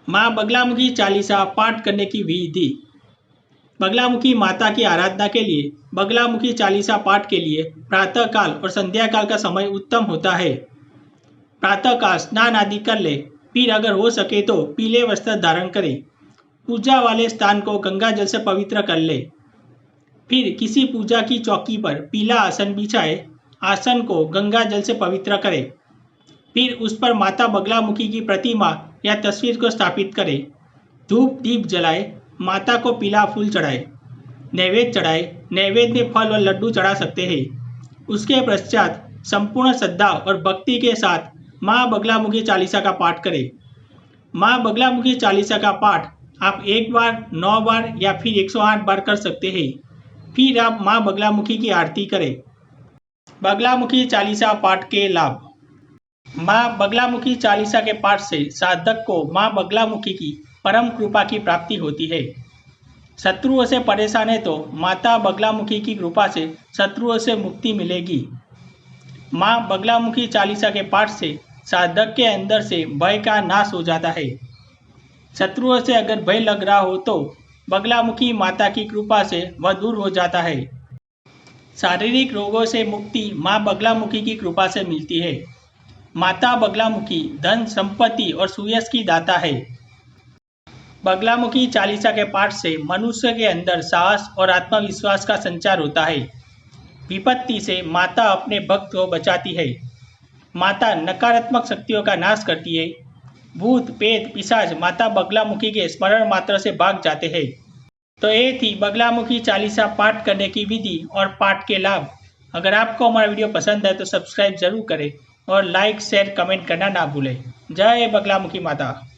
माँ बगलामुखी चालीसा पाठ करने की विधि। बगलामुखी माता की आराधना के लिए बगलामुखी चालीसा पाठ के लिए प्रातः काल और संध्या काल का समय उत्तम होता है। प्रातः काल स्नान आदि कर ले, फिर अगर हो सके तो पीले वस्त्र धारण करें। पूजा वाले स्थान को गंगा जल से पवित्र कर ले। फिर किसी पूजा की चौकी पर पीला आसन बिछाए, आसन को गंगा जल से पवित्र करें। फिर उस पर माता बगलामुखी की प्रतिमा या तस्वीर को स्थापित करें। धूप दीप जलाए, माता को पीला फूल चढ़ाए, नैवेद्य चढ़ाए। नैवेद्य में फल और लड्डू चढ़ा सकते हैं। उसके पश्चात संपूर्ण श्रद्धा और भक्ति के साथ माँ बगलामुखी चालीसा का पाठ करें। माँ बगलामुखी चालीसा का पाठ आप 1 बार, 9 बार या फिर 108 बार कर सकते हैं। फिर आप माँ बगलामुखी की आरती करें। बगलामुखी चालीसा पाठ के लाभ। माँ बगलामुखी चालीसा के पाठ से साधक को माँ बगलामुखी की परम कृपा की प्राप्ति होती है। शत्रुओं से परेशान है तो माता बगलामुखी की कृपा से शत्रुओं से मुक्ति मिलेगी। माँ बगलामुखी चालीसा के पाठ से साधक के अंदर से भय का नाश हो जाता है। शत्रुओं से अगर भय लग रहा हो तो बगलामुखी माता की कृपा से वह दूर हो जाता है। शारीरिक रोगों से मुक्ति माँ बगलामुखी की कृपा से मिलती है। माता बगलामुखी धन, संपत्ति और सुयश की दाता है। बगलामुखी चालीसा के पाठ से मनुष्य के अंदर साहस और आत्मविश्वास का संचार होता है। विपत्ति से माता अपने भक्त को बचाती है। माता नकारात्मक शक्तियों का नाश करती है। भूत प्रेत पिशाच माता बगलामुखी के स्मरण मात्र से भाग जाते हैं। तो ये थी बगलामुखी चालीसा पाठ करने की विधि और पाठ के लाभ। अगर आपको हमारा वीडियो पसंद है तो सब्सक्राइब जरूर करें और लाइक शेयर कमेंट करना ना भूलें। जय बगलामुखी माता।